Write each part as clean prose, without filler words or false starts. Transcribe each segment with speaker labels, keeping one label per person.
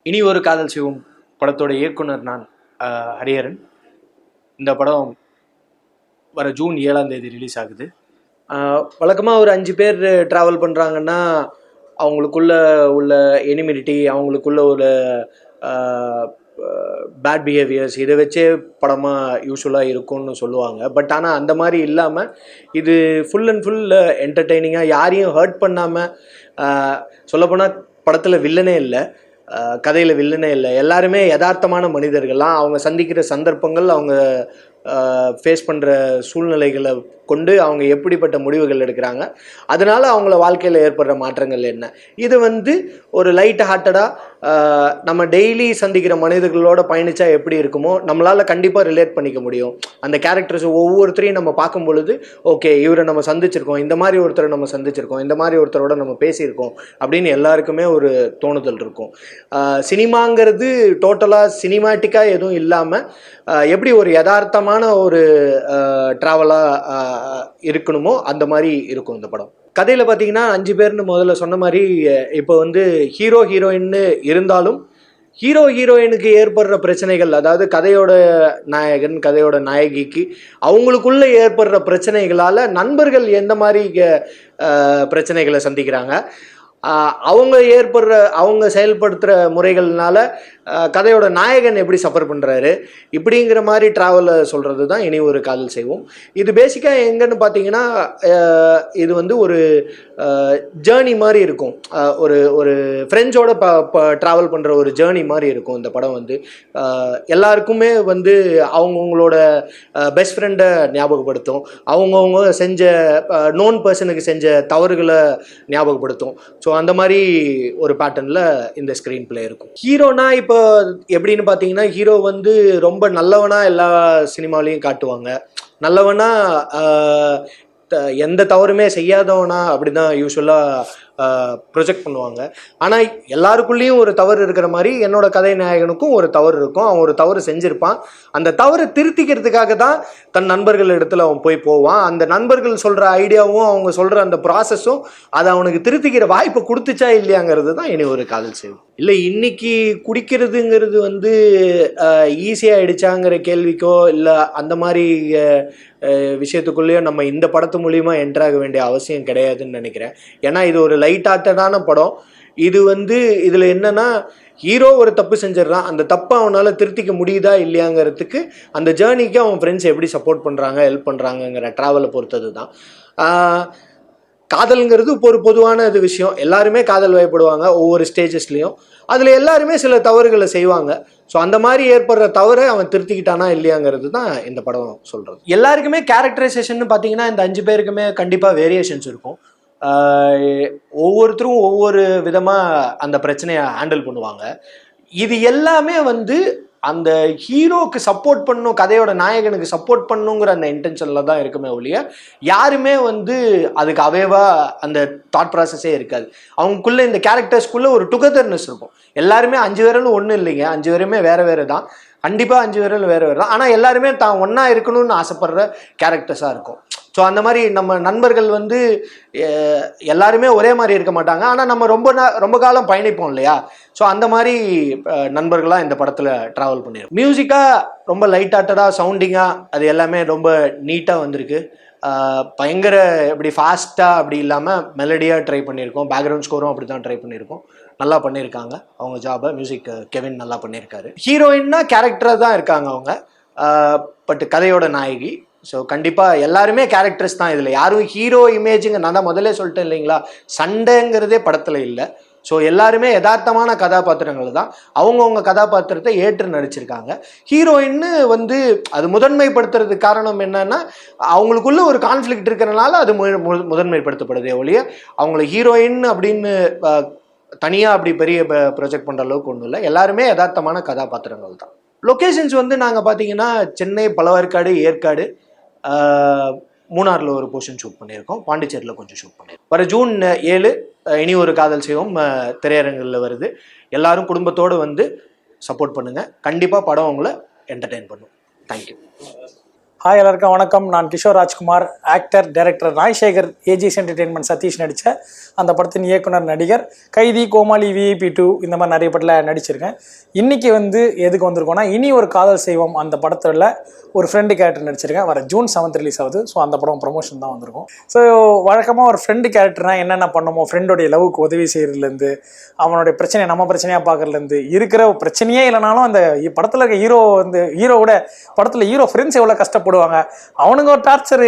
Speaker 1: இனி ஒரு காதல் செய்வோம் படத்தோட இயக்குனர் நான் ஹரிஹரன். இந்த படம் வர ஜூன் 7ஆம் தேதி ரிலீஸ் ஆகுது. வழக்கமாக ஒரு 5 பேர் ட்ராவல் பண்ணுறாங்கன்னா அவங்களுக்குள்ள உள்ள எனிமிடிட்டி, அவங்களுக்குள்ள உள்ள பேட் பிஹேவியர்ஸ் இதை வச்சே படமாக யூஸ்வலாக இருக்கும்னு சொல்லுவாங்க. பட் ஆனால் அந்த மாதிரி இல்லாமல் இது ஃபுல் அண்ட் ஃபுல் என்டர்டெய்னிங்காக, யாரையும் ஹர்ட் பண்ணாமல், சொல்லப்போனால் படத்தில் வில்லனே இல்லை, கதையில் வில்லனே இல்லை, எல்லாருமே யதார்த்தமான மனிதர்கள்லாம். அவங்க சந்திக்கிற சந்தர்ப்பங்கள், அவங்க ஃபேஸ் பண்ணுற சூழ்நிலைகளை கொண்டு அவங்க எப்படிப்பட்ட முடிவுகள் எடுக்கிறாங்க, அதனால் அவங்கள வாழ்க்கையில் ஏற்படுற மாற்றங்கள் என்ன, இது ஒரு லைட் ஹார்ட்டடாக நம்ம டெய்லி சந்திக்கிற மனிதர்களோட பயணித்தா எப்படி இருக்குமோ நம்மளால் கண்டிப்பாக ரிலேட் பண்ணிக்க முடியும். அந்த கேரக்டர்ஸ் ஒவ்வொருத்தரையும் நம்ம பார்க்கும் பொழுது, ஓகே இவரை நம்ம சந்திச்சிருக்கோம், இந்த மாதிரி ஒருத்தரை நம்ம சந்திச்சிருக்கோம், இந்த மாதிரி ஒருத்தரோட நம்ம பேசியிருக்கோம் அப்படின்னு எல்லாருக்குமே ஒரு தோணுதல் இருக்கும். சினிமாங்கிறது டோட்டலாக சினிமாட்டிக்காக எதுவும் இல்லாமல் எப்படி ஒரு யதார்த்தமான ஒரு ட்ராவலாக இருக்கணுமோ அந்த மாதிரி இருக்கும் இந்த படம். கதையில் பார்த்தீங்கன்னா 5 பேர்னு முதல்ல சொன்ன மாதிரி, இப்போ ஹீரோ ஹீரோயின்னு இருந்தாலும் ஹீரோ ஹீரோயினுக்கு ஏற்படுற பிரச்சனைகள், அதாவது கதையோட நாயகன் கதையோட நாயகிக்கு அவங்களுக்குள்ள ஏற்படுற பிரச்சனைகளால் நண்பர்கள் எந்த மாதிரி பிரச்சனைகளை சந்திக்கிறாங்க, அவங்க செயல்படுத்துகிற முறைகள்னால கதையோட நாயகன் எப்படி சஃபர் பண்ணுறாரு, இப்படிங்கிற மாதிரி ட்ராவலை சொல்கிறது தான் இனி ஒரு காதல் செய்வோம். இது பேசிக்காக எங்கன்னு பார்த்தீங்கன்னா, இது ஒரு ஜேர்னி மாதிரி இருக்கும், ஒரு ஃப்ரெண்ட்ஸோட ட்ராவல் பண்ணுற ஒரு ஜேர்னி மாதிரி இருக்கும். இந்த படம் எல்லாருக்குமே அவங்கவுங்களோட பெஸ்ட் ஃப்ரெண்டை ஞாபகப்படுத்தும், அவங்கவுங்க செஞ்ச நோன் பர்சனுக்கு செஞ்ச தவறுகளை ஞாபகப்படுத்தும். ஸோ அந்த மாதிரி ஒரு பேட்டர்னில் இந்த ஸ்க்ரீன் பிளே இருக்கும். ஹீரோனா இப்போ எப்படின்னு பார்த்தீங்கன்னா, ஹீரோ ரொம்ப நல்லவனா எல்லா சினிமாலையும் காட்டுவாங்க, நல்லவனா எந்த தவறுமே செய்யாதவனா அப்படி தான் யூஸ்வலாக ப்ரொஜெக்ட் பண்ணுவாங்க. ஆனால் எல்லாருக்குள்ளேயும் ஒரு தவறு இருக்கிற மாதிரி என்னோட கதை நாயகனுக்கும் ஒரு தவறு இருக்கும். அவன் ஒரு தவறு செஞ்சுருப்பான், அந்த தவறை திருத்திக்கிறதுக்காக தான் தன் நண்பர்கள் இடத்துல அவன் போவான். அந்த நண்பர்கள் சொல்கிற ஐடியாவும் அவங்க சொல்கிற அந்த ப்ராசஸும் அதை அவனுக்கு திருத்திக்கிற வாய்ப்பை கொடுத்துச்சா இல்லையாங்கிறது தான் இனி ஒரு காதல் செய்வோம். இல்லை இன்னைக்கு குடிக்கிறதுங்கிறது ஈஸியாகிடுச்சாங்கிற கேள்விக்கோ இல்லை அந்த மாதிரி விஷயத்துக்குள்ளேயோ நம்ம இந்த படத்து மூலிமா என்ட்ராக வேண்டிய அவசியம் கிடையாதுன்னு நினைக்கிறேன். ஏன்னா இது ஒரு லைட் ஹார்ட்டடான படம். இது இதில் என்னன்னா, ஹீரோ ஒரு தப்பு செஞ்சிடறான், அந்த தப்பை அவனால் திருத்திக்க முடியுதா இல்லையாங்கிறதுக்கு அந்த ஜேர்னிக்கு அவன் ஃப்ரெண்ட்ஸ் எப்படி சப்போர்ட் பண்ணுறாங்க, ஹெல்ப் பண்ணுறாங்கங்கிற ட்ராவலை பொறுத்தது தான். காதல்ங்கிறது ஒரு பொதுவான விஷயம், எல்லாருமே காதல் வயப்படுவாங்க ஒவ்வொரு ஸ்டேஜஸ்லையும், அதில் எல்லாருமே சில தவறுகளை செய்வாங்க. ஸோ அந்த மாதிரி ஏற்படுற தவறை அவன் திருத்திக்கிட்டானா இல்லையாங்கிறது தான் இந்த படம் சொல்கிறது. எல்லாருக்குமே கேரக்டரைசேஷன் பார்த்தீங்கன்னா இந்த 5 பேருக்குமே கண்டிப்பாக வேரியேஷன்ஸ் இருக்கும். ஒவ்வொருத்தரும் ஒவ்வொரு விதமாக அந்த பிரச்சனையை ஹேண்டில் பண்ணுவாங்க. இது எல்லாமே அந்த ஹீரோக்கு சப்போர்ட் பண்ணும், கதையோட நாயகனுக்கு சப்போர்ட் பண்ணுங்கிற அந்த இன்டென்ஷனில் தான் இருக்குமே ஒழிய யாருமே அதுக்கு அவேவா அந்த தாட் ப்ராசஸே இருக்காது. அவங்களுக்குள்ள இந்த கேரக்டர்ஸ்குள்ளே ஒரு டுகெதர்னஸ் இருக்கும். எல்லாருமே 5 பேரும் ஒன்றும் இல்லைங்க, 5 பேருமே வேறு தான், கண்டிப்பாக 5 பேரும் வேறு தான். ஆனால் எல்லாருமே தான் ஒன்றா இருக்கணும்னு ஆசைப்படுற கேரக்டர்ஸாக இருக்கும். ஸோ அந்த மாதிரி நம்ம நண்பர்கள் எல்லாருமே ஒரே மாதிரி இருக்க மாட்டாங்க, ஆனால் நம்ம ரொம்ப காலம் பயணிப்போம் இல்லையா. ஸோ அந்த மாதிரி நண்பர்களாக இந்த படத்தில் ட்ராவல் பண்ணியிருக்கோம். மியூசிக்காக ரொம்ப லைட் ஹார்ட்டடாக, சவுண்டிங்காக அது எல்லாமே ரொம்ப நீட்டாக வந்திருக்கு. பயங்கர எப்படி ஃபாஸ்ட்டாக அப்படி இல்லாமல் மெலடியாக ட்ரை பண்ணியிருக்கோம். பேக்ரவுண்ட் ஸ்கோரும் அப்படி தான் ட்ரை பண்ணியிருக்கோம். நல்லா பண்ணியிருக்காங்க அவங்க ஜாபை. மியூசிக் கெவின் நல்லா பண்ணியிருக்காரு. ஹீரோயின்னா கேரக்டராக தான் இருக்காங்க அவங்க, பட் கதையோட நாயகி. ஸோ கண்டிப்பாக எல்லாருமே கேரக்டர்ஸ் தான். இதில் யாரும் ஹீரோ இமேஜுங்க, நான் தான் முதல்ல சொல்லிட்டேன் இல்லைங்களா, சண்டைங்கிறதே படத்தில் இல்லை. ஸோ எல்லாருமே யதார்த்தமான கதாபாத்திரங்கள் தான், அவங்கவுங்க கதாபாத்திரத்தை ஏற்று நடிச்சிருக்காங்க. ஹீரோயின்னு அது முதன்மைப்படுத்துறதுக்கு காரணம் என்னன்னா, அவங்களுக்குள்ள ஒரு கான்ஃப்ளிக்ட் இருக்கிறனால அது முதன்மைப்படுத்தப்படுதே ஒழிய அவங்கள ஹீரோயின் அப்படின்னு தனியாக அப்படி பெரிய ப்ரொஜெக்ட் பண்ணுற அளவுக்கு ஒன்றும் இல்லை. எல்லாருமே யதார்த்தமான கதாபாத்திரங்கள் தான். லொக்கேஷன்ஸ் நாங்கள் பார்த்தீங்கன்னா சென்னை, பழவேற்காடு, ஏற்காடு, மூணாரில் ஒரு போர்ஷன் ஷூட் பண்ணியிருக்கோம், பாண்டிச்சேரியில் கொஞ்சம் ஷூட் பண்ணியிருக்கோம். வர ஜூன் 7 இனி ஒரு காதல் செய்வோம் திரையரங்கில் வருது. எல்லாரும் குடும்பத்தோடு சப்போர்ட் பண்ணுங்கள். கண்டிப்பாக படம் உங்களை என்டர்டெயின் பண்ணும். தேங்க்யூ.
Speaker 2: ஹாய் எல்லாருக்கும் வணக்கம். நான் கிஷோர் ராஜ்குமார், ஆக்டர், டைரக்டர். நாய்சேகர் ஏஜிஎஸ் என்டர்டெயின்மெண்ட் சதீஷ் நடித்த அந்த படத்தின் இயக்குனர், நடிகர். கைதி, கோமாளி, VIP 2 இந்த மாதிரி நிறைய படத்தில் நடிச்சிருக்கேன். இன்றைக்கி எதுக்கு வந்திருக்கோன்னா, இனி ஒரு காதல் செய்வோம் அந்த படத்தில் ஒரு ஃப்ரெண்டு கேரக்டர் நடிச்சிருக்கேன். வர June 7 ரிலீஸ் ஆகுது. ஸோ அந்த படம் ப்ரமோஷன் தான் வந்திருக்கும். ஸோ வழக்கமாக ஒரு ஃப்ரெண்டு கேரக்டர்னால் என்னென்ன பண்ணுமோ, ஃப்ரெண்டோடைய லவ்வுக்கு உதவி செய்கிறதுலேருந்து, அவனுடைய பிரச்சனையை நம்ம பிரச்சனையாக பார்க்குறதுலேருந்து, இருக்கிற பிரச்சனையே இல்லைனாலும் அந்த படத்தில் இருக்க ஹீரோவோட படத்தில் ஹீரோ ஃப்ரெண்ட்ஸ் எவ்வளோ கஷ்டப்படுவாங்க, அவனுங்க ஒரு டார்ச்சர்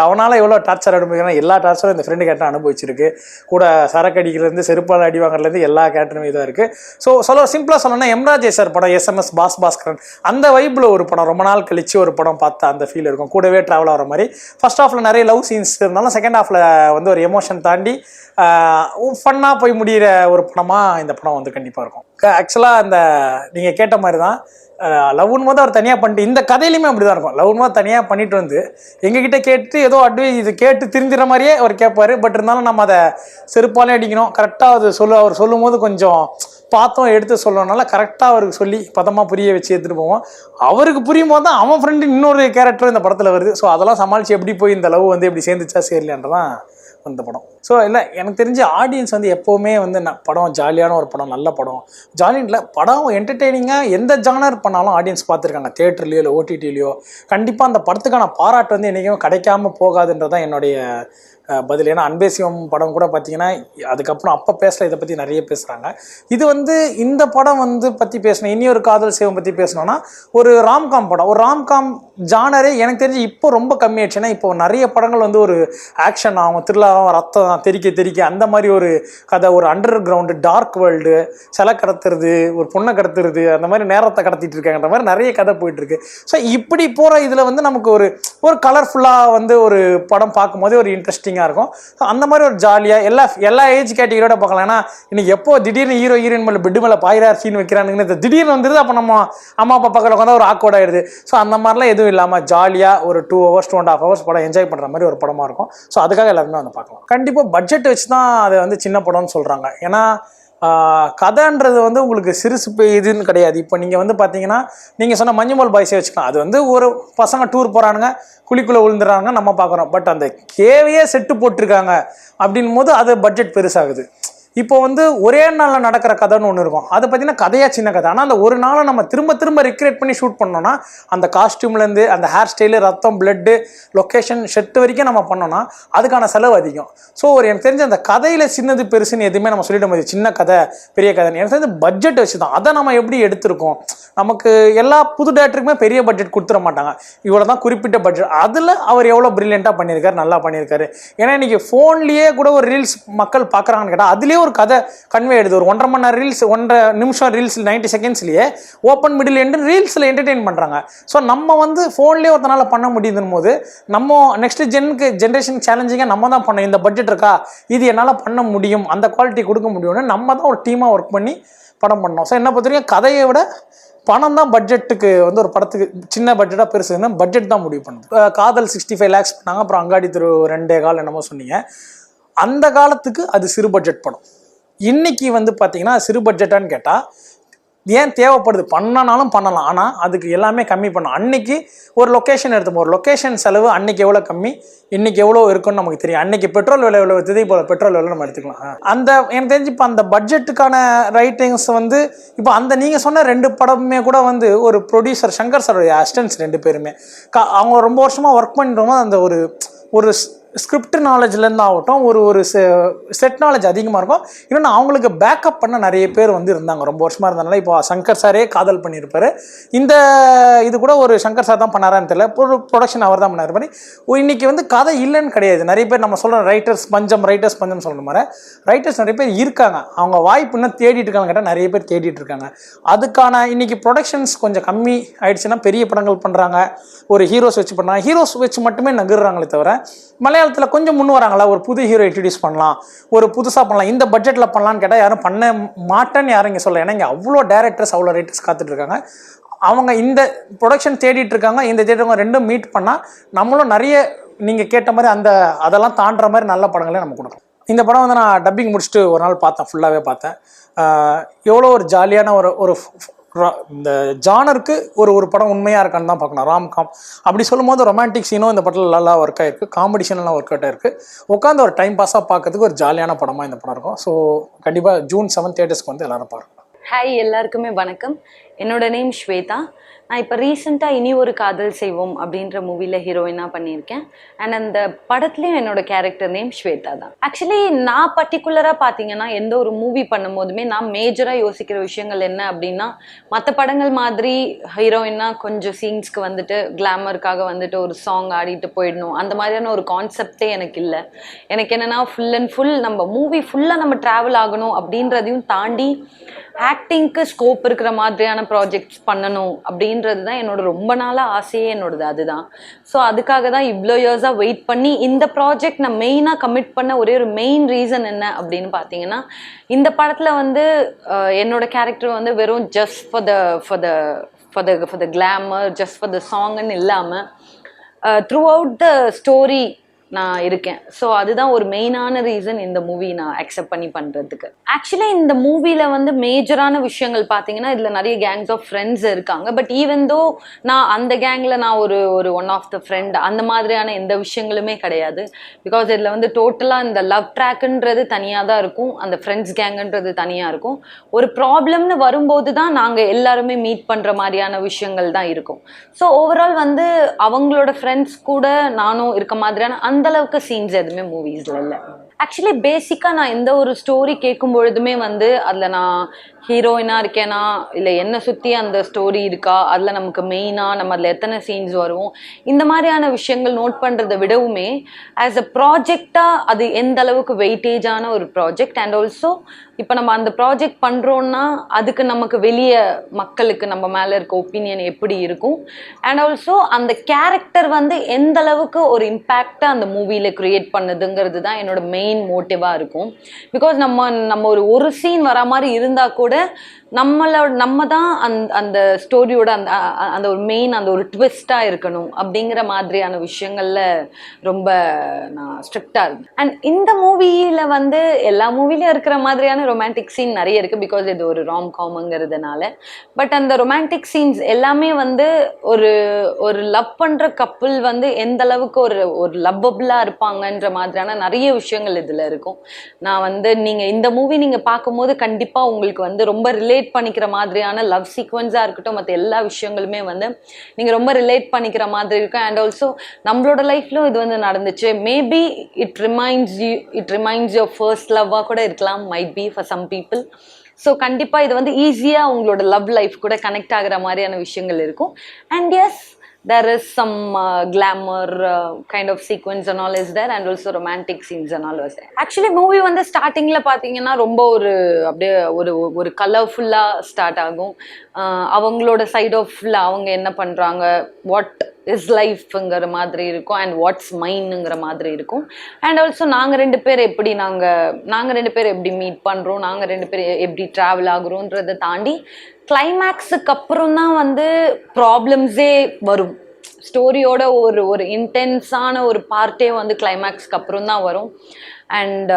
Speaker 2: அவனால் எவ்வளோ டார்ச்சர் அனுபவிக்கிறான், எல்லா டார்ச்சரும் இந்த ஃப்ரெண்டு கேரக்டர் அனுபவிச்சிருக்கு. கூட சரக்கு அடிக்கிறதுலேருந்து, செருப்பால் அடி வாங்குறதுலேருந்து எல்லா கேரக்டருமே இதாக இருக்குது. ஸோ சிம்பிளாக சொல்லணும்னா எம்ராஜே சார் படம் SMS பாஸ்கரன் அந்த வைப்பில் ஒரு படம், ரொம்ப நாள் கழிச்சு ஒரு படம் பார்த்தா அந்த ஃபீல் இருக்கும். கூடவே ட்ராவல் ஆகிற மாதிரி ஃபர்ஸ்ட் ஹாஃபில் நிறைய லவ் சீன்ஸ் இருந்தாலும் செகண்ட் ஹாஃபில் ஒரு எமோஷன் தாண்டி ஃபன்னாக போய் முடிகிற ஒரு படமாக இந்த படம் கண்டிப்பாக இருக்கும். ஆக்சுவலாக அந்த நீங்கள் கேட்ட மாதிரி தான் லவ்னு போது அவர் தனியாக பண்ணிட்டு, இந்த கதையிலுமே அப்படி தான் இருக்கும். லவ்னு போது தனியாக பண்ணிட்டு எங்ககிட்ட கேட்டு ஏதோ அட்வைஸ் இது கேட்டு தெரிஞ்சுற மாதிரியே அவர் கேட்பார். பட் இருந்தாலும் நம்ம அதை செருப்பாலே அடிக்கணும். கரெக்டாக அவர் சொல்லும் போது கொஞ்சம் பார்த்தோம் எடுத்து சொல்லணும்னால கரெக்டாக அவருக்கு சொல்லி பதமாக புரிய வச்சு எடுத்துகிட்டு போவோம். அவருக்கு புரியும் போது தான் அவன் ஃப்ரெண்டு இன்னொரு கேரக்டர் இந்த படத்தில் வருது. ஸோ அதெல்லாம் சமாளித்து எப்படி போய் இந்த லவ் எப்படி சேர்ந்துச்சா சேரலையான்றதான் அந்த படம். ஸோ இல்லை, எனக்கு தெரிஞ்ச ஆடியன்ஸ் எப்போவுமே படம் ஜாலியான ஒரு படம், நல்ல படம், ஜாலியில் படம் என்டர்டெய்னிங்காக எந்த ஜானர் பண்ணாலும் ஆடியன்ஸ் பார்த்துருக்காங்க. தேட்டர்லையோ இல்லை OTTலையோ கண்டிப்பாக அந்த படத்துக்கான பாராட்டு என்றைக்கும் கிடைக்காம போகாதுன்றதான் என்னுடைய பதில். ஏன்னா அன்பே சிவம் படம் கூட பார்த்தீங்கன்னா அதுக்கப்புறம் அப்போ பேசல, இதை பற்றி நிறைய பேசுகிறாங்க. இது இந்த படம் பற்றி பேசணும், இனி ஒரு காதல் சிவம் பற்றி பேசணும்னா ஒரு ராம்காம் படம். ஒரு ராம்காம் ஜானரே எனக்கு தெரிஞ்சு இப்போ ரொம்ப கம்மியாயிடுச்சுன்னா, இப்போ நிறைய படங்கள் ஒரு ஆக்ஷன் ஆகும், திருவிழாவும், ரத்தம் தெரிக்க அந்த மாதிரி ஒரு கதை, ஒரு அண்டர் கிரவுண்டு டார்க் வேர்ல்டு, சிலை கடத்துறது, ஒரு பொண்ணை கடத்துறது, அந்த மாதிரி நேரத்தை கடத்திட்டு இருக்காங்கன்ற மாதிரி நிறைய கதை போயிட்டுருக்கு. ஸோ இப்படி போகிற இதில் நமக்கு ஒரு கலர்ஃபுல்லாக ஒரு படம் பார்க்கும்போது ஒரு இன்ட்ரெஸ்டிங் இருக்கும். அந்த மாதிரி ஒரு ஜாலியாக எல்லா ஏஜ் கேட்டகரியோட பார்க்கலாம். ஏன்னா இன்னைக்கு எப்போ திடீர்னு ஹீரோயின் மேலே பெட்டு மேலே பாயிரார் சீன் வைக்கிறானுங்கன்னு திடீர்னு வந்துடுது. அப்போ நம்ம அம்மா அப்பா பக்கத்தில் உட்காந்து ஒரு ஆக்வர்ட் ஆயிடுது. ஸோ அந்த மாதிரிலாம் எதுவும் இல்லாமல் ஜாலியாக ஒரு 2 hours 2.5 hours படம் என்ஜாய் பண்ணுற மாதிரி ஒரு படமாக இருக்கும். ஸோ அதுக்காக எல்லாருமே பார்க்கலாம். கண்டிப்பாக பட்ஜெட் வச்சு தான் அது சின்ன படம்னு சொல்கிறாங்க. ஏன்னா கதைன்றது உங்களுக்கு சிறுசு இதுன்னு கிடையாது. இப்போ நீங்கள் பார்த்தீங்கன்னா நீங்கள் சொன்ன மஞ்சுமல் பாய்ஸே வச்சுக்கலாம். அது ஒரு பசங்க டூர் போகிறானுங்க, குழிக்குள்ளே விழுந்துடுறாங்க, நம்ம பார்க்குறோம். பட் அந்த கேவையே செட்டு போட்டிருக்காங்க அப்படின் போது அது பட்ஜெட் பெருசாகுது. இப்போ ஒரே நாளில் நடக்கிற கதைன்னு ஒன்று இருக்கும். அது பார்த்தீங்கன்னா கதையாக சின்ன கதை. ஆனால் அந்த ஒரு நாளை நம்ம திரும்ப ரிக்ரியேட் பண்ணி ஷூட் பண்ணோன்னா அந்த காஸ்டியூம்லேருந்து அந்த ஹேர் ஸ்டைலு, ரத்தம், பிளட்டு, லொக்கேஷன், ஷெட்டு வரைக்கும் நம்ம பண்ணோன்னா அதுக்கான செலவு அதிகம். ஸோ எனக்கு தெரிஞ்ச அந்த கதையில் சின்னது பெருசுன்னு எதுவுமே நம்ம சொல்லிட முடியாது. சின்ன கதை பெரிய கதைன்னு எனக்கு தெரிஞ்ச பட்ஜெட் வச்சு தான். அதை நம்ம எப்படி எடுத்திருக்கோம், நமக்கு எல்லா புது டேரக்டருக்குமே பெரிய பட்ஜெட் கொடுத்துட மாட்டாங்க. இவ்வளோ தான் குறிப்பிட்ட பட்ஜெட். அதில் அவர் எவ்வளோ ப்ரில்லியண்ட்டாக பண்ணியிருக்காரு, நல்லா பண்ணியிருக்காரு. ஏன்னா இன்றைக்கி ஃபோன்லேயே கூட ஒரு ரீல்ஸ் மக்கள் பார்க்குறாங்கன்னு கேட்டால் அதுலேயே ஒரு கதை கன்வே ஆயிடுது. ஒரு 1.5 மணி நேரம் ரீல்ஸ், 1.5 நிமிஷம் ரீல்ஸ் 90 செகண்ட்ஸ்லேயே ஓப்பன் மிடில் எண்டு ரீல்ஸில் என்டர்டெயின் பண்ணுறாங்க. ஸோ நம்ம ஃபோன்லேயே ஒருத்தனால பண்ண முடியுதுன்னு போது நம்ம நெக்ஸ்ட் ஜென்ரேஷன் சேலஞ்சிங்காக நம்ம தான் பண்ணோம். இந்த பட்ஜெட் இருக்கா, இது என்னால் பண்ண முடியும், அந்த குவாலிட்டி கொடுக்க முடியும்னு நம்ம தான் ஒரு டீமாக ஒர்க் பண்ணி படம் பண்ணோம். ஸோ என்ன பொறுத்தவரைக்கும் கதையை விட பணம் தான் பட்ஜெட்டுக்கு ஒரு படத்துக்கு சின்ன பட்ஜெட்டாக பெருசுன்னா பட்ஜெட் தான் முடிவு பண்ணுது. காதல் 65 lakhs பண்ணாங்க. அப்புறம் அங்காடி திரு 2.25 என்னமோ சொன்னீங்க. அந்த காலத்துக்கு அது சிறு பட்ஜெட் படம். இன்னைக்கு பார்த்தீங்கன்னா சிறு பட்ஜெட்டான்னு கேட்டால் ஏன் தேவைப்படுது, பண்ணனாலும் பண்ணலாம். ஆனால் அதுக்கு எல்லாமே கம்மி பண்ணும். அன்னைக்கு ஒரு லொக்கேஷன் எடுத்தோம், ஒரு லொக்கேஷன் செலவு அன்னைக்கு எவ்வளோ கம்மி, இன்னைக்கு எவ்வளோ இருக்குன்னு நமக்கு தெரியும். அன்னைக்கு பெட்ரோல் விலை எவ்வளோ விற்றுது, இப்போ பெட்ரோல் விலை நம்ம எடுத்துக்கலாம். அந்த எனக்கு தெரிஞ்சு இப்போ அந்த பட்ஜெட்டுக்கான ரைட்டிங்ஸ் இப்போ அந்த நீங்கள் சொன்ன 2 படமுமே கூட ஒரு ப்ரொடியூசர் சங்கர் சாரோடைய அசிஸ்டன்ட்ஸ் 2 பேருமே அவங்க ரொம்ப வருஷமாக ஒர்க் பண்ணிட்டு அந்த ஒரு ஸ்கிரிப்ட் நாலேஜ்லேருந்து ஆகட்டும், ஒரு செட் நாலேஜ் அதிகமாக இருக்கும். இன்னொன்று அவங்களுக்கு பேக்கப் பண்ண நிறைய பேர் இருந்தாங்க, ரொம்ப வருஷமாக இருந்தனால. இப்போ சங்கர் சாரே காதல் பண்ணியிருப்பார். இது கூட ஒரு சங்கர் சார் தான் பண்ணாரான்னு தெரியல, ஒரு ப்ரொடக்ஷன் அவர் தான் பண்ணார். இன்றைக்கி கதை இல்லைன்னு கிடையாது. நிறைய பேர் நம்ம சொல்கிற ரைட்டர்ஸ் பஞ்சம் சொல்கிற மாதிரி ரைட்டர்ஸ் நிறைய பேர் இருக்காங்க. அவங்க வாய்ப்பு இன்னும் தேடிட்டு இருக்காங்க கேட்டால் நிறைய பேர் தேடிட்டு இருக்காங்க. அதுக்கான இன்றைக்கி ப்ரொடக்ஷன்ஸ் கொஞ்சம் கம்மி ஆயிடுச்சுன்னா பெரிய படங்கள் பண்ணுறாங்க, ஒரு ஹீரோஸ் வச்சு பண்ணுறாங்க. ஹீரோஸ் வச்சு மட்டுமே நகர்றாங்களே தவிர மலையாளத்தில் கொஞ்சம் முன் வராங்களா, ஒரு புது ஹீரோ இன்ட்ரடியூஸ் பண்ணலாம், ஒரு புதுசாக பண்ணலாம், இந்த பட்ஜெட்டில் பண்ணலான்னு கேட்டால் யாரும் பண்ண மாட்டேன்னு யாரும் இங்கே சொல்ல. ஏன்னா இங்கே அவ்வளோ டேரக்டர்ஸ் அவ்வளோ ரைட்டர்ஸ் காத்துட்ருக்காங்க. அவங்க இந்த ப்ரொடக்ஷன் தேடிட்டு இருக்காங்க. இந்த தேட்டவங்க 2 மீட் பண்ணால் நம்மளும் நிறைய நீங்கள் கேட்ட மாதிரி அதெல்லாம் தாண்டுற மாதிரி நல்ல படங்களே நம்ம கொடுக்கலாம். இந்த படம் நான் டப்பிங் முடிச்சுட்டு ஒரு நாள் பார்த்தேன், ஃபுல்லாகவே பார்த்தேன். எவ்வளோ ஒரு ஜாலியான ஒரு இந்த ஜானருக்கு ஒரு படம் உண்மையாக இருக்கான்னு தான் பார்க்கணும். ராம்காம் அப்படி சொல்லும்போது ரொமான்டிக் சீனும் இந்த படத்தில் நல்லா ஒர்க் ஆகிருக்கு, காம்படிஷன்லாம் ஒர்க் அவுட் ஆகிருக்கு. உட்காந்து ஒரு டைம் பாஸாக பார்க்கறதுக்கு ஒரு ஜாலியான படமாக இந்த படம் இருக்கும். ஸோ கண்டிப்பாக June 7 தியேட்டர்ஸ்க்கு வந்து எல்லாரும் பாருங்கள்.
Speaker 3: ஹாய், எல்லாருக்குமே வணக்கம். என்னோட நேம் ஸ்வேதா. நான் இப்போ ரீசெண்டாக இனி ஒரு காதல் செய்வோம் அப்படின்ற மூவியில் ஹீரோயினாக பண்ணியிருக்கேன். அண்ட் அந்த படத்துலேயும் என்னோட கேரக்டர் நேம் ஸ்வேதா தான். ஆக்சுவலி நான் பர்டிகுலராக பார்த்தீங்கன்னா எந்த ஒரு மூவி பண்ணும்போதுமே நான் மேஜராக யோசிக்கிற விஷயங்கள் என்ன அப்படின்னா, மற்ற படங்கள் மாதிரி ஹீரோயினாக கொஞ்சம் சீன்ஸ்க்கு வந்துட்டு கிளாமருக்காக வந்துட்டு ஒரு சாங் ஆடிட்டு போயிடணும் அந்த மாதிரியான ஒரு கான்செப்டே எனக்கு இல்லை. எனக்கு என்னென்னா ஃபுல் அண்ட் ஃபுல் நம்ம மூவி ஃபுல்லாக நம்ம ட்ராவல் ஆகணும் அப்படின்றதையும் தாண்டி ஆக்டிங்க்கு ஸ்கோப் இருக்கிற மாதிரியான ப்ராஜெக்ட்ஸ் பண்ணணும் அப்படின்றது தான் என்னோட ரொம்ப நாளாக ஆசையே என்னோடது அதுதான். ஸோ அதுக்காக தான் இவ்வளோ இயர்ஸாக வெயிட் பண்ணி இந்த ப்ராஜெக்ட் நான் மெயினாக கமிட் பண்ண ஒரே ஒரு மெயின் ரீசன் என்ன அப்படின்னு பார்த்தீங்கன்னா, இந்த படத்தில் வந்து என்னோட கேரக்டர் வந்து வெறும் just for the glamour, just for the சாங்னு இல்லாமல் த்ரூ அவுட் த ஸ்டோரி நான் இருக்கேன். ஸோ அதுதான் ஒரு மெயினான ரீசன் இந்த மூவி நான் அக்செப்ட் பண்ணி பண்ணுறதுக்கு. ஆக்சுவலி இந்த மூவியில் வந்து மேஜரான விஷயங்கள் பார்த்தீங்கன்னா, இதில் நிறைய கேங்ஸ் ஆஃப் ஃப்ரெண்ட்ஸ் இருக்காங்க. பட் ஈவன் தோ நான் அந்த கேங்கில் நான் ஒரு ஒன் ஆஃப் த ஃப்ரெண்ட் அந்த மாதிரியான எந்த விஷயங்களுமே கிடையாது. பிகாஸ் இதில் வந்து டோட்டலாக இந்த லவ் ட்ராக்குன்றது தனியாக தான் இருக்கும், அந்த ஃப்ரெண்ட்ஸ் கேங்குன்றது தனியாக இருக்கும். ஒரு ப்ராப்ளம்னு வரும்போது தான் நாங்கள் எல்லாருமே மீட் பண்ணுற மாதிரியான விஷயங்கள் தான் இருக்கும். ஸோ ஓவரால் வந்து அவங்களோட ஃப்ரெண்ட்ஸ் கூட நானும் இருக்க மாதிரியான அந்த அளவுக்கு சீன்ஸ் எதுவுமே மூவிஸ்ல இல்லை. ஆக்சுவலி பேசிக்காக நான் எந்த ஒரு ஸ்டோரி கேட்கும் பொழுதுமே வந்து அதில் நான் ஹீரோயினாக இருக்கேனா இல்லை என்னை சுற்றி அந்த ஸ்டோரி இருக்கா, அதில் நமக்கு மெயினாக நம்ம அதில் எத்தனை சீன்ஸ் வரும், இந்த மாதிரியான விஷயங்கள் நோட் பண்ணுறதை விடவுமே ஆஸ் அ ப்ராஜெக்டாக அது எந்த அளவுக்கு வெயிட்டேஜான ஒரு ப்ராஜெக்ட். அண்ட் ஆல்சோ இப்போ நம்ம அந்த ப்ராஜெக்ட் பண்ணுறோன்னா அதுக்கு நமக்கு வெளியே மக்களுக்கு நம்ம மேலே இருக்க ஒப்பீனியன் எப்படி இருக்கும், அண்ட் ஆல்சோ அந்த கேரக்டர் வந்து எந்த அளவுக்கு ஒரு இம்பேக்டை அந்த மூவியில் க்ரியேட் பண்ணுதுங்கிறது தான் என்னோட மெயின் மோட்டிவாக இருக்கும். பிகாஸ் நம்ம ஒரு சீன் வர மாதிரி இருந்தால் கூட நம்ம தான் அந்த ஸ்டோரியோட அந்த ஒரு மெயின் அந்த ஒரு ட்விஸ்டாக இருக்கணும் அப்படிங்கிற மாதிரியான விஷயங்கள்ல ரொம்ப நான் ஸ்ட்ரிக்டாக இருந்தேன். அண்ட் இந்த மூவியில் வந்து எல்லா மூவிலையும் இருக்கிற மாதிரியான ரொமான்டிக் சீன் நிறைய இருக்குது, பிகாஸ் இது ஒரு ராம்காம்ங்கிறதுனால. பட் அந்த ரொமான்டிக் சீன்ஸ் எல்லாமே வந்து ஒரு லவ் பண்ணுற கப்புள் வந்து எந்த அளவுக்கு ஒரு லவ்வபிளாக இருப்பாங்கன்ற மாதிரியான நிறைய விஷயங்கள் இதில் இருக்கும். நான் வந்து நீங்கள் இந்த மூவி நீங்கள் பார்க்கும்போது கண்டிப்பாக உங்களுக்கு வந்து ரொம்ப ரிலேட் பண்ணிக்கிற மாதிரியான லவ் சீக்வன்ஸாக இருக்கட்டும், மற்ற எல்லா விஷயங்களுமே வந்து நீங்கள் ரொம்ப ரிலேட் பண்ணிக்கிற மாதிரி இருக்கும். அண்ட் ஆல்சோ நம்மளோட லைஃப்லும் இது வந்து நடந்துச்சு. Maybe it reminds your first லவ்வாக கூட இருக்கலாம், might be for some people. So கண்டிப்பாக இது வந்து ஈஸியாக உங்களோட லவ் லைஃப் கூட கனெக்ட் ஆகிற மாதிரியான விஷயங்கள் இருக்கும். And yes, there is some glamour kind of sequence and all is there, and also romantic scenes and all was there. Actually movie வந்து ஸ்டார்டிங்கில் பார்த்தீங்கன்னா ரொம்ப அப்படியே ஒரு கலர்ஃபுல்லாக ஸ்டார்ட் ஆகும். அவங்களோட சைட் ஆஃப் அவங்க என்ன பண்ணுறாங்க, வாட் இஸ் லைஃப்ங்கிற மாதிரி இருக்கும், அண்ட் வாட்ஸ் மைண்டுங்கிற மாதிரி இருக்கும். அண்ட் ஆல்சோ நாங்கள் ரெண்டு பேர் எப்படி மீட் பண்ணுறோம், நாங்கள் ரெண்டு பேர் எப்படி ட்ராவல் ஆகுறோன்றதை தாண்டி கிளைமேக்ஸுக்கு அப்புறம் தான் வந்து ப்ராப்ளம்ஸே வரும். ஸ்டோரியோட ஒரு இன்டென்ஸான ஒரு பார்ட்டே வந்து கிளைமேக்ஸ்க்கு அப்புறம் தான் வரும். அண்ட்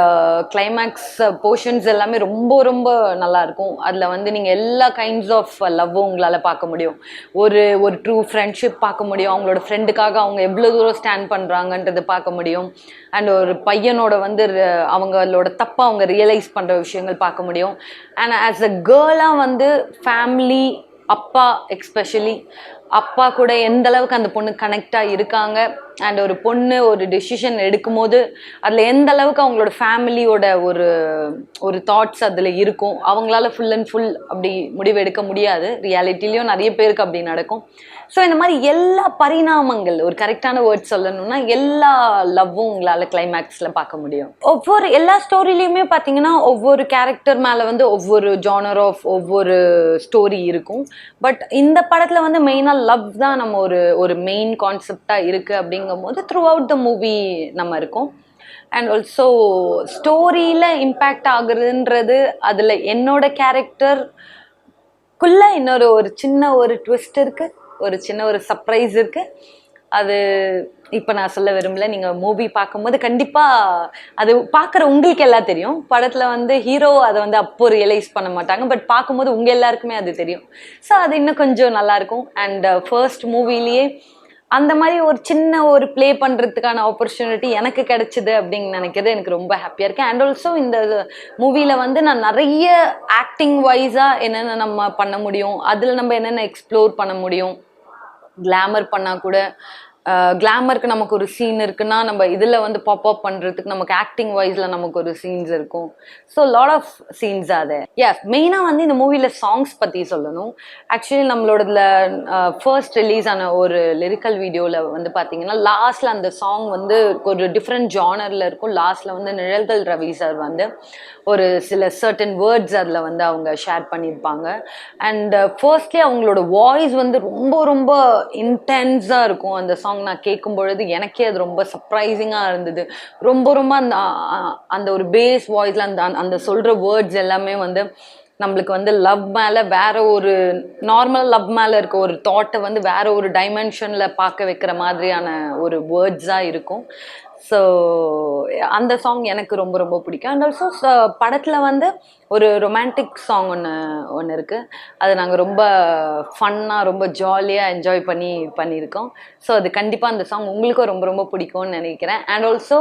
Speaker 3: கிளைமேக்ஸ் போர்ஷன்ஸ் எல்லாமே ரொம்ப ரொம்ப நல்லாயிருக்கும். அதில் வந்து நீங்கள் எல்லா கைண்ட்ஸ் ஆஃப் லவ்வும் உங்களால் பார்க்க முடியும். ஒரு ட்ரூ ஃப்ரெண்ட்ஷிப் பார்க்க முடியும், அவங்களோட ஃப்ரெண்டுக்காக அவங்க எவ்வளோ தூரம் ஸ்டாண்ட் பண்ணுறாங்கன்றது பார்க்க முடியும். அண்ட் ஒரு பையனோட வந்து அவங்களோட தப்பாக அவங்க ரியலைஸ் பண்ணுற விஷயங்கள் பார்க்க முடியும். அண்ட் ஆஸ் அ கேர்ளாக வந்து ஃபேமிலி, அப்பா எக்ஸ்பெஷலி அப்பா கூட எந்த அளவுக்கு அந்த பொண்ணு கனெக்டாக இருக்காங்க, அண்ட் ஒரு பொண்ணு ஒரு டெசிஷன் எடுக்கும்போது அதில் எந்த அளவுக்கு அவங்களோட ஃபேமிலியோட ஒரு தாட்ஸ் அதில் இருக்கும். அவங்களால ஃபுல் அண்ட் ஃபுல் அப்படி முடிவு எடுக்க முடியாது, ரியாலிட்டிலையும் நிறைய பேருக்கு அப்படி நடக்கும். ஸோ இந்த மாதிரி எல்லா பரிணாமங்கள், ஒரு கரெக்டான வேர்ட் சொல்லணும்னா எல்லா லவ்வும் உங்களால் கிளைமேக்ஸில் பார்க்க முடியும். எல்லா ஸ்டோரிலையுமே பார்த்தீங்கன்னா ஒவ்வொரு கேரக்டர் மேலே வந்து ஒவ்வொரு ஜானர் ஆஃப் ஒவ்வொரு ஸ்டோரி இருக்கும். பட் இந்த படத்தில் வந்து மெயினாக லவ் தான் நம்ம ஒரு மெயின் கான்செப்டாக இருக்குது. அப்படிங்கும்போது த்ரூ அவுட் த மூவி நம்ம இருக்கோம். அண்ட் ஆல்சோ ஸ்டோரியில் இம்பேக்ட் ஆகுறதுன்றது அதில் என்னோட கேரக்டருக்குள்ளே இன்னொரு சின்ன ஒரு ட்விஸ்ட் இருக்குது, ஒரு சின்ன ஒரு சர்ப்ரைஸ் இருக்குது. அது இப்போ நான் சொல்ல விரும்பல. நீங்கள் மூவி பார்க்கும்போது கண்டிப்பாக அது பார்க்குற உங்களுக்கு எல்லாம் தெரியும். படத்தில் வந்து ஹீரோ அதை வந்து அப்போ ரியலைஸ் பண்ண மாட்டாங்க, பட் பார்க்கும்போது உங்கள் எல்லாருக்குமே அது தெரியும். ஸோ அது இன்னும் கொஞ்சம் நல்லாயிருக்கும். அண்ட் ஃபர்ஸ்ட் மூவிலேயே அந்த மாதிரி ஒரு சின்ன ஒரு ப்ளே பண்ணுறதுக்கான ஆப்பர்ச்சுனிட்டி எனக்கு கிடைச்சிது அப்படின்னு நினைக்கிறது எனக்கு ரொம்ப ஹாப்பியாக இருக்கேன். அண்ட் ஆல்சோ இந்த மூவியில் வந்து நான் நிறைய ஆக்டிங் வைஸாக என்னென்ன நம்ம பண்ண முடியும், அதில் நம்ம என்னென்ன எக்ஸ்ப்ளோர் பண்ண முடியும், கிளாமர் பண்ணால் கூட கிளாமருக்கு நமக்கு ஒரு சீன் இருக்குன்னா நம்ம இதில் வந்து பாப்அப் பண்ணுறதுக்கு நமக்கு ஆக்டிங் வைஸில் நமக்கு ஒரு சீன்ஸ் இருக்கும். ஸோ லாட் ஆஃப் சீன்ஸ் அது. மெயினாக வந்து இந்த மூவியில் சாங்ஸ் பற்றி சொல்லணும். ஆக்சுவலி நம்மளோட ஃபர்ஸ்ட் ரிலீஸ் ஆன ஒரு லிரிக்கல் வீடியோவில் வந்து பார்த்தீங்கன்னா லாஸ்ட்டில் அந்த சாங் வந்து ஒரு டிஃப்ரெண்ட் ஜானரில் இருக்கும். லாஸ்ட்டில் வந்து நிழல்கள் ரவி சார் வந்து ஒரு சில சர்டன் வேர்ட்ஸ் அதில் வந்து அவங்க ஷேர் பண்ணியிருப்பாங்க. அண்ட் ஃபர்ஸ்ட்லி அவங்களோட வாய்ஸ் வந்து ரொம்ப ரொம்ப இன்டென்ஸாக இருக்கும். அந்த சாங் நான் கேட்கும் பொழுது எனக்கே அது ரொம்ப சர்ப்ரைசிங்காக இருந்தது. ரொம்ப ரொம்ப அந்த அந்த ஒரு பேஸ் வாய்ஸில் அந்த சொல்கிற வேர்ட்ஸ் எல்லாமே வந்து நம்மளுக்கு வந்து லவ் மேலே வேற ஒரு நார்மல் லவ் மேலே இருக்க ஒரு தாட்டை வந்து வேற ஒரு டைமென்ஷனில் பார்க்க வைக்கிற மாதிரியான ஒரு வேர்ட்ஸாக இருக்கும். ஸோ அந்த சாங் எனக்கு ரொம்ப ரொம்ப பிடிக்கும். அண்ட் ஆல்சோ படத்தில் வந்து ஒரு ரொமான்டிக் சாங் ஒன்று இருக்குது. அது நாங்கள் ரொம்ப ஃபன்னாக ரொம்ப ஜாலியாக என்ஜாய் பண்ணியிருக்கோம். ஸோ அது கண்டிப்பாக அந்த சாங் உங்களுக்கும் ரொம்ப ரொம்ப பிடிக்கும்னு நினைக்கிறேன். அண்ட் ஆல்சோ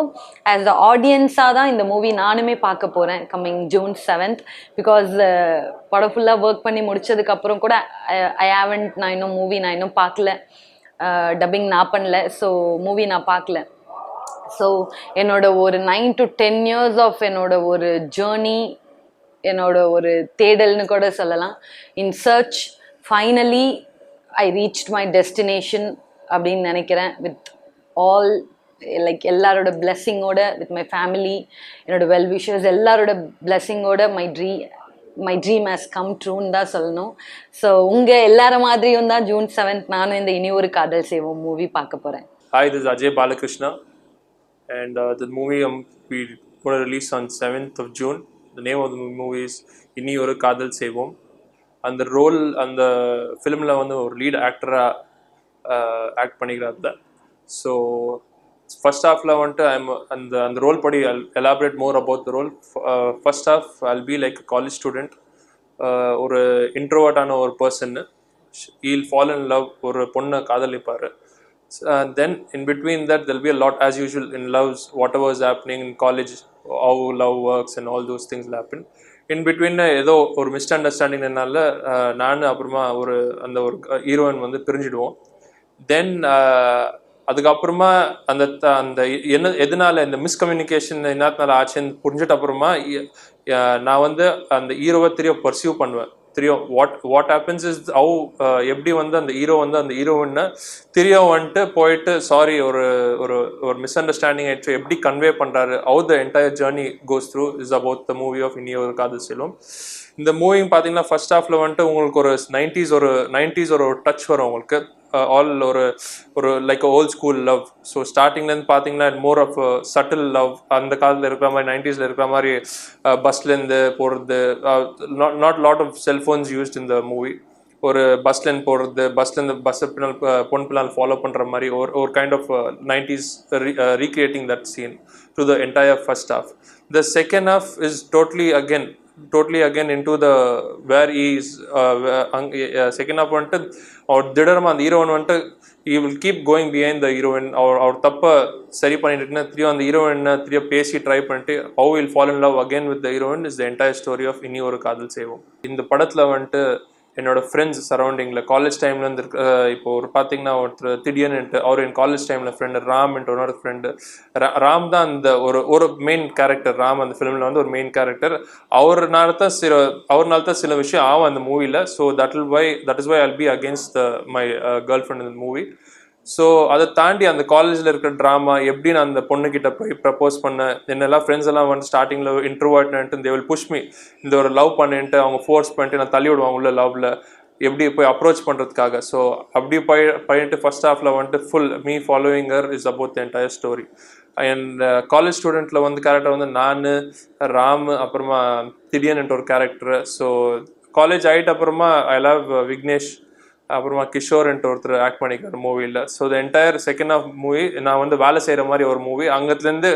Speaker 3: ஆஸ் அ ஆடியன்ஸாக தான் இந்த மூவி நானுமே பார்க்க போகிறேன் கம்மிங் June 7th. பிகாஸ் படம் ஃபுல்லாக ஒர்க் பண்ணி முடிச்சதுக்கப்புறம் கூட நான் இன்னும் பார்க்கல, டப்பிங் நான் பண்ணல, ஸோ மூவி நான் பார்க்கல. ஸோ என்னோட ஒரு 9 to 10 years ஆஃப் என்னோட ஒரு ஜேர்னி, என்னோட ஒரு தேடல்னு கூட சொல்லலாம். In search finally I reached my destination அப்படின்னு நினைக்கிறேன். வித் ஆல் லைக் எல்லாரோட பிளெஸ்ஸிங்கோட, வித் மை ஃபேமிலி, என்னோட வெல்விஷர்ஸ் எல்லாரோட பிளெஸ்ஸிங்கோட மை ட்ரீம் ஹேஸ் கம் ட்ரூன்னு தான் சொல்லணும். ஸோ உங்கள் எல்லார மாதிரியும் தான் June 7th நானும் இந்த இனி ஒரு காதல் செய்வோம் மூவி பார்க்க போகிறேன்.
Speaker 4: Hi, this is Ajay Balakrishna, and the movie we going to release on 7th of June. The name of the movie is Inni Oru Kadal Sevom. And the role and the film la vandu or lead actor act panikiradha. So first half la vantu I'm and the role padi I'll elaborate more about the role. First half I'll be like a college student, or introvert ana or person. He'll fall in love or ponna kadalipparu. Then in between that there'll be a lot, as usual in loves, whatever is happening in college, how love works and all those things will happen. In between ஏதோ ஒரு miss அண்டர்ஸ்டாண்டிங்னால நான் அப்புறமா அந்த ஒரு heroine வந்து பிரிஞ்சிடுவோம். தென் அதுக்கப்புறமா அந்த எதனால இந்த மிஸ்கம்யூனிகேஷன் என்னத்தினால ஆச்சுன்னு புரிஞ்சிட்ட அப்புறமா நான் வந்து அந்த ஹீரோவை பர்சியூ பண்ணுவேன். தெரியும் வாட் ஹேப்பன்ஸ் இஸ் ஹவு எப்படி வந்து அந்த ஹீரோ வந்து அந்த ஹீரோயின்னு வந்துட்டு போயிட்டு சாரி ஒரு ஒரு ஒரு மிஸ் அண்டர்ஸ்டாண்டிங் ஆயிடுச்சு எப்படி கன்வே பண்ணுறாரு, how the entire journey goes through is about the movie of Ini Oru காதல் செல்வம். இந்த மூவி பார்த்தீங்கன்னா ஃபர்ஸ்ட் ஹாஃப்ல வந்துட்டு உங்களுக்கு ஒரு 90s ஒரு டச் வரும் உங்களுக்கு. ஆல் ஒரு like old school love. So ஸ்டார்டிங்லேருந்து பார்த்தீங்கன்னா மோர் ஆஃப் சட்டில் லவ். அந்த காலத்தில் இருக்கிற மாதிரி 90s இருக்கிற மாதிரி பஸ்லேருந்து போகிறது, not lot of cellphones used in the movie. ஒரு பஸ்லேருந்து போடுறது, பஸ்லேருந்து பின்னால் பொன் பின்னால் ஃபாலோ பண்ணுற மாதிரி ஒரு kind of 90s recreating that scene to the entire first half. The second half is totally again into the where he is second half வந்துட்டு அவர் திடரமா அந்த ஹீரோயின் வந்துட்டு he will keep going behind the heroine. அவர் தப்ப சரி பண்ணிட்டுன்னா திரும்ப அந்த heroine திரும்ப பேசி try பண்ணிட்டு how he will fall in love again with the heroine is the entire story of இனி ஒரு காதல் செய்வோம். இந்த படத்துல வந்துட்டு என்னோட ஃப்ரெண்ட்ஸ் சரௌண்டிங்கில் காலேஜ் டைம்லேருந்து இப்போ ஒரு பார்த்தீங்கன்னா ஒருத்தர் திடீர்னுட்டு அவர் என் காலேஜ் டைமில் ஃப்ரெண்டு ராம்ன்ட்டு இன்னொரு ஃப்ரெண்டு. ராம் தான் அந்த ஒரு மெயின் கேரக்டர். ராம் அந்த ஃபிலிமில் வந்து ஒரு மெயின் கேரக்டர். அவர்னால தான் சில விஷயம் ஆகும் அந்த மூவியில். So that is why I'll be against my girlfriend in the movie. So அதை தாண்டி அந்த காலேஜில் இருக்கிற ட்ராமா எப்படி நான் அந்த பொண்ணுக்கிட்ட போய் ப்ரப்போஸ் பண்ணேன், என்னெல்லாம் ஃப்ரெண்ட்ஸ் எல்லாம் வந்து ஸ்டார்டிங்கில் இன்ட்ரோவர்ட்னுட்டு தே வில் புஷ் மீ இந்த ஒரு லவ் பண்ணிட்டு அவங்க ஃபோர்ஸ் பண்ணிட்டு நான் தள்ளி விடுவாங்க உள்ள லவ்வில் எப்படி போய் அப்ரோச் பண்ணுறதுக்காக. ஸோ அப்படி பண்ணிட்டு ஃபர்ஸ்ட் ஹாஃபில் வந்துட்டு full me following her is about the entire story. And college ஸ்டூடெண்ட்டில் வந்து கேரக்டர் வந்து நான், ராம், அப்புறமா திடீர்னுட்டு ஒரு கேரக்டர். ஸோ காலேஜ் ஆகிட்ட அப்புறமா ஐ லவ் விக்னேஷ் அப்புறமா கிஷோர்ன்ட்டு ஒருத்தர் ஆக்ட் பண்ணிக்கிற மூவியில். So the entire second of movie நான் வந்து வேலை செய்கிற மாதிரி ஒரு மூவி. அங்கத்துலேருந்து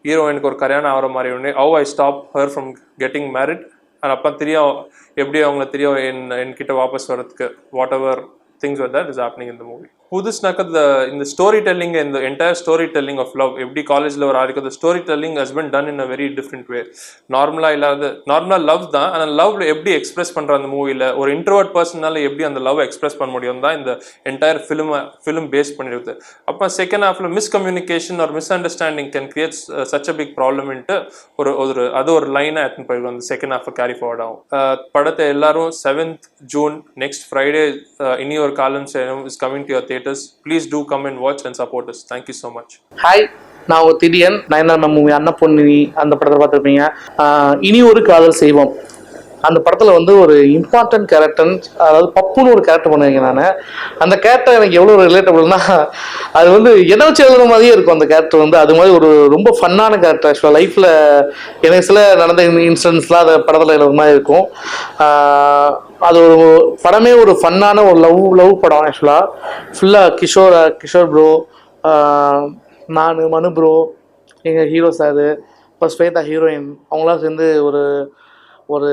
Speaker 4: ஹீரோயினுக்கு ஒரு கல்யாணம் ஆகிற மாதிரி ஒன்று how I stop her from getting married and அப்போ தெரியும் எப்படி அவங்களுக்கு தெரியும் என்கிட்ட வாபஸ் வரதுக்கு whatever things were that is happening in the movie. புதுசுனாக்க இந்த ஸ்டோரி டெல்லிங் இந்த entire story telling of love எப்படி காலேஜில் ஒரு ஆருக்கு story telling has been done in a very different way. நார்மலாக லவ் தான், ஆனால் லவ் எப்படி எக்ஸ்பிரஸ் பண்ணுற அந்த மூவியில் ஒரு இன்ட்ரோவர்ட் பர்சனால எப்படி அந்த லவ் எக்ஸ்பிரஸ் பண்ண முடியும் தான் இந்த என்டையர் ஃபிலிம் பேஸ் பண்ணிடுது. அப்போ செகண்ட் ஹாஃபில் மிஸ்கம்யூனிகேஷன் ஒரு misunderstanding can create such a big ப்ராப்ளம்ன்ட்டு ஒரு லைனாக எடுத்துன்னு போயிருக்கும். அந்த செகண்ட் ஹாஃபை கேரி ஃபார்வர்ட் ஆகும். படத்தை எல்லாரும் 7th June நெக்ஸ்ட் ஃப்ரைடே இனி ஒரு காலம் சேரும் is coming to your theaters. Please do come and watch and support us. Thank you so much.
Speaker 5: Hi, நான் ஒரு திடீன் நயன்தாரா மூவி அன்னபொன்னி அந்த படத்தில் பார்த்துருப்பீங்க. இனி ஒரு காதல் செய்வோம் அந்த படத்தில் வந்து ஒரு இம்பார்ட்டன்ட் கேரக்டர், அதாவது பப்புன்னு ஒரு கேரக்டர் பண்ணுவீங்க. நான் அந்த கேரக்டர் எனக்கு எவ்வளோ ரிலேட்டபிள்னா அது வந்து என்ன வச்சு எழுதுற மாதிரியே இருக்கும். அந்த கேரக்டர் வந்து அது மாதிரி ஒரு ரொம்ப ஃபன்னான கேரக்டர். ஆக்சுவலாக லைஃப்பில் எனக்கு சில நடந்த இன்சிடென்ட்ஸ்லாம் அந்த படத்தில் எழுதுற மாதிரி இருக்கும். அது ஒரு படமே ஒரு ஃபன்னான ஒரு லவ் படம். ஆக்சுவலாக ஃபுல்லாக கிஷோர் ப்ரோ, நான் மனு ப்ரோ, எங்கள் ஹீரோ சார், இப்போ ஸ்வேதா ஹீரோயின், அவங்களாம் சேர்ந்து ஒரு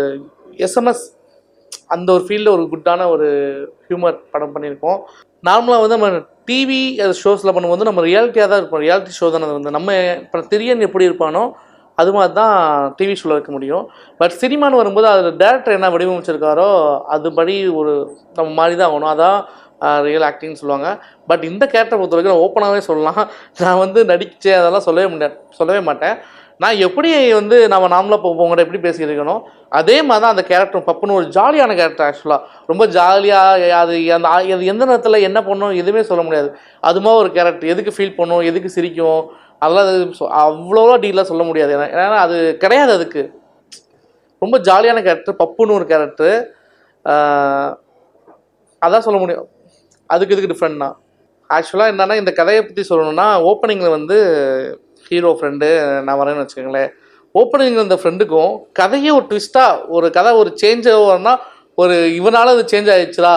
Speaker 5: எஸ்எம்எஸ் அந்த ஒரு ஃபீல்டில் ஒரு குட்டான ஒரு ஹியூமர் படம் பண்ணியிருக்கோம். நார்மலாக வந்து நம்ம டிவி ஷோஸில் பண்ணும்போது நம்ம ரியாலிட்டியாக தான் இருப்போம். ரியாலிட்டி ஷோ தானே அது வந்து நம்ம இப்போ திரியன் எப்படி இருப்பானோ அது மாதிரி தான் டிவி ஷோவில் வைக்க முடியும். பட் சினிமான்னு வரும்போது அதில் டேரக்டர் என்ன வடிவமைச்சிருக்காரோ அதுபடி ஒரு நம்ம மாதிரி தான் ஆகணும். அதான் ரியல் ஆக்டிங்னு சொல்லுவாங்க. பட் இந்த கேரக்டர் பொறுத்த வரைக்கும் நான் ஓப்பனாகவே சொல்லலாம், நான் வந்து நடிச்சேன் அதெல்லாம் சொல்லவே மாட்டேன். நான் எப்படி வந்து நம்ம நார்மலாக உங்கள்கிட்ட எப்படி பேசியிருக்கணும் அதே மாதிரி தான் அந்த கேரக்டர். பப்புன்னு ஒரு ஜாலியான கேரக்டர். ஆக்சுவலாக ரொம்ப ஜாலியாக அது எந்த நேரத்தில் என்ன பண்ணணும் எதுவுமே சொல்ல முடியாது. அது மாதிரி ஒரு கேரக்டர். எதுக்கு ஃபீல் பண்ணும், எதுக்கு சிரிக்கும், அதெல்லாம் அவ்வளோவா டீலாக சொல்ல முடியாது. ஏன்னா அது கிடையாது. அதுக்கு ரொம்ப ஜாலியான கேரக்டர் பப்புன்னு ஒரு கேரக்டர். அதான் சொல்ல முடியும். அதுக்கு டிஃப்ரெண்ட் தான். ஆக்சுவலாக என்னென்னா இந்த கதையை பற்றி சொல்லணும்னா ஓப்பனிங்கில் வந்து ஹீரோ ஃப்ரெண்டு நான் வரேன்னு வச்சுக்கோங்களேன். ஓப்பனிங்கில் இந்த ஃப்ரெண்டுக்கும் கதையே ஒரு ட்விஸ்ட்டாக ஒரு கதை ஒரு சேஞ்ச் ஆகும்னா ஒரு இவனால் அது சேஞ்ச் ஆகிடுச்சுடா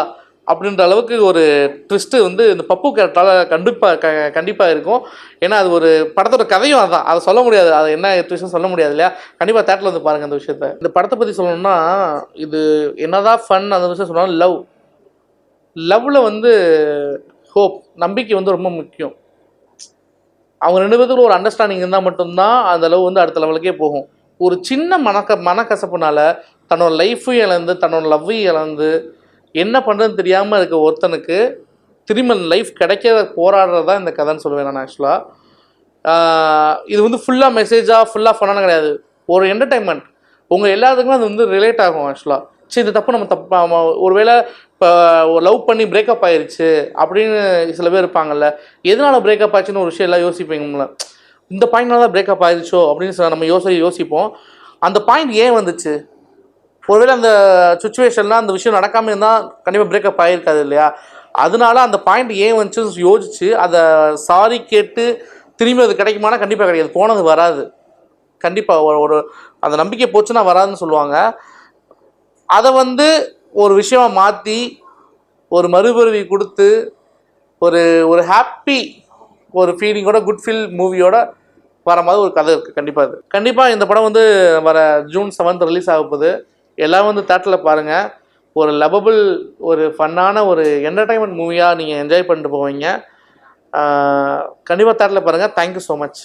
Speaker 5: அப்படின்ற அளவுக்கு ஒரு ட்விஸ்ட்டு வந்து இந்த பப்பு கேரக்டரால் கண்டிப்பாக இருக்கும். ஏன்னா அது ஒரு படத்தோட கதையும் அதான், அதை சொல்ல முடியாது. அது என்ன ட்விஸ்ட்னு சொல்ல முடியாது இல்லையா. கண்டிப்பாக தேட்டரில் வந்து பாருங்கள் அந்த விஷயத்த. இந்த படத்தை பற்றி சொல்லணும்னா இது என்னதான் ஃபன் அந்த விஷயம் சொன்னாலும் லவ்வில் வந்து ஹோப், நம்பிக்கை வந்து ரொம்ப முக்கியம். அவங்க ரெண்டு பேருக்குள்ள ஒரு அண்டர்ஸ்டாண்டிங் இருந்தால் மட்டும்தான் அந்த லவ் வந்து அடுத்த லெவலுக்கே போகும். ஒரு சின்ன மனக்கசப்புனால தன்னோட லைஃபையும் இழந்து தன்னோட லவ்வையும் இழந்து என்ன பண்ணுறதுன்னு தெரியாமல் இருக்க ஒருத்தனுக்கு திரும்ப லைஃப் கிடைக்க போராடுறது தான் இந்த கதைன்னு சொல்லுவேன் நான். ஆக்சுவலாக இது வந்து ஃபுல்லாக மெசேஜாக ஃபுல்லாக ஃபன்னான கிடையாது, ஒரு என்டர்டைன்மெண்ட். உங்கள் எல்லாத்துக்குமே அது வந்து ரிலேட் ஆகும். ஆக்சுவலாக சரி இந்த தப்பு நம்ம ஒருவேளை இப்போ லவ் பண்ணி பிரேக்கப் ஆயிடுச்சு அப்படின்னு சில பேர் இருப்பாங்கல்ல, எதனால் பிரேக்கப் ஆச்சுன்னு ஒரு விஷயம் எல்லாம் யோசிப்பீங்கள. இந்த பாயிண்ட்னால தான் பிரேக்கப் ஆயிடுச்சோ அப்படின்னு நம்ம யோசிப்போம். அந்த பாயிண்ட் ஏன் வந்துச்சு, ஒருவேளை அந்த சுச்சுவேஷன்லாம் அந்த விஷயம் நடக்காமல் இருந்தால் கண்டிப்பாக பிரேக்கப் ஆகிருக்காது இல்லையா. அதனால அந்த பாயிண்ட் ஏன் வந்துச்சு யோசிச்சு அதை சாரி கேட்டு திரும்பி அது கிடைக்குமானா கண்டிப்பாக கிடையாது. போனது வராது. கண்டிப்பாக ஒரு அந்த நம்பிக்கை போச்சுன்னா வராதுன்னு சொல்லுவாங்க. அதை வந்து ஒரு விஷயமாக மாற்றி ஒரு மறுபிறவி கொடுத்து ஒரு ஹாப்பி ஒரு ஃபீலிங்கோட குட் ஃபீல் மூவியோட வர மாதிரி ஒரு கதை இருக்குது. கண்டிப்பாக இந்த படம் வந்து வர June 7 ரிலீஸ் ஆக போகுது. எல்லாம் வந்து தேட்டரில் பாருங்கள். ஒரு லவபிள் ஒரு ஃபன்னான ஒரு என்டர்டைன்மெண்ட் மூவியாக நீங்கள் என்ஜாய் பண்ணிட்டு போவீங்க. கண்டிப்பாக தேட்டரில் பாருங்கள். Thank you so much.